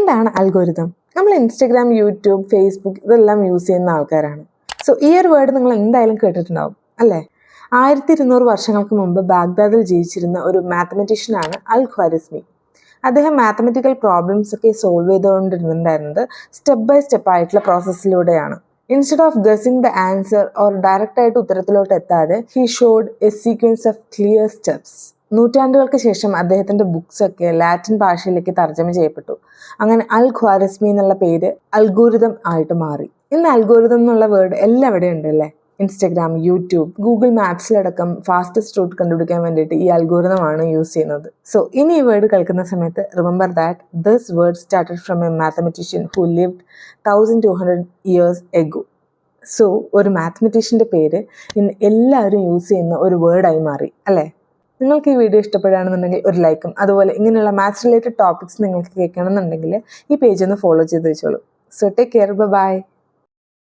എന്താണ് അൽഗോരിതം? നമ്മൾ Instagram, YouTube, Facebook ഇതെല്ലാം യൂസ് ചെയ്യുന്ന ആൾക്കാരാണ്. സോ ഈ ഒരു വേർഡ് നിങ്ങൾ എന്തായാലും കേട്ടിട്ടുണ്ടാവും അല്ലേ? 1200 വർഷങ്ങൾക്ക് മുമ്പ് ബാഗ്ദാദിൽ ജീവിച്ചിരുന്ന ഒരു മാത്തമെറ്റീഷ്യനാണ് അൽ ഖ്വാരിസ്മി. അദ്ദേഹം മാത്തമെറ്റിക്കൽ പ്രോബ്ലംസ് ഒക്കെ സോൾവ് ചെയ്തുകൊണ്ടിരുന്നുണ്ടായിരുന്നത് സ്റ്റെപ്പ് ബൈ സ്റ്റെപ്പ് ആയിട്ടുള്ള പ്രോസസ്സിലൂടെയാണ്. Instead of guessing the answer or direct ആയിട്ട് ഉത്തരത്തിലോട്ട് എത്താതെ he showed a sequence of clear steps. നൂറ്റാണ്ടുകൾക്ക് ശേഷം അദ്ദേഹത്തിന്റെ ബുക്സ് ഒക്കെ ലാറ്റിൻ ഭാഷയിലേക്ക് തർജ്ജമ ചെയ്യപ്പെട്ടു. അങ്ങനെ അൽ ഖ്വാരിസ്മി എന്നുള്ള പേര് അൽഗോരിതം ആയിട്ട് മാറി. ഇന്ന് അൽഗോരിതം എന്നുള്ള വേർഡ് എല്ലാവിടെയും ഉണ്ട് അല്ലേ? ഇൻസ്റ്റഗ്രാം, യൂട്യൂബ്, ഗൂഗിൾ മാപ്സിലടക്കം ഫാസ്റ്റസ്റ്റ് റൂട്ട് കണ്ടുപിടിക്കാൻ വേണ്ടിയിട്ട് ഈ അൽഗോരിതമാണ് യൂസ് ചെയ്യുന്നത്. സോ ഇനി ഈ വേർഡ് കേൾക്കുന്ന സമയത്ത് remember that this word started from a mathematician who lived 1200 years ago. So ഒരു മാത്തമെറ്റീഷ്യൻ്റെ പേര് ഇന്ന് എല്ലാവരും യൂസ് ചെയ്യുന്ന ഒരു വേർഡായി മാറി അല്ലേ? നിങ്ങൾക്ക് ഈ വീഡിയോ ഇഷ്ടപ്പെടുകയാണെന്നുണ്ടെങ്കിൽ ഒരു ലൈക്കും, അതുപോലെ ഇങ്ങനെയുള്ള മാത്സ് റിലേറ്റഡ് ടോപ്പിക്സ് നിങ്ങൾക്ക് കേൾക്കണമെന്നുണ്ടെങ്കിൽ ഈ പേജ് ഒന്ന് ഫോളോ ചെയ്ത് വെച്ചോളൂ. So take care, by.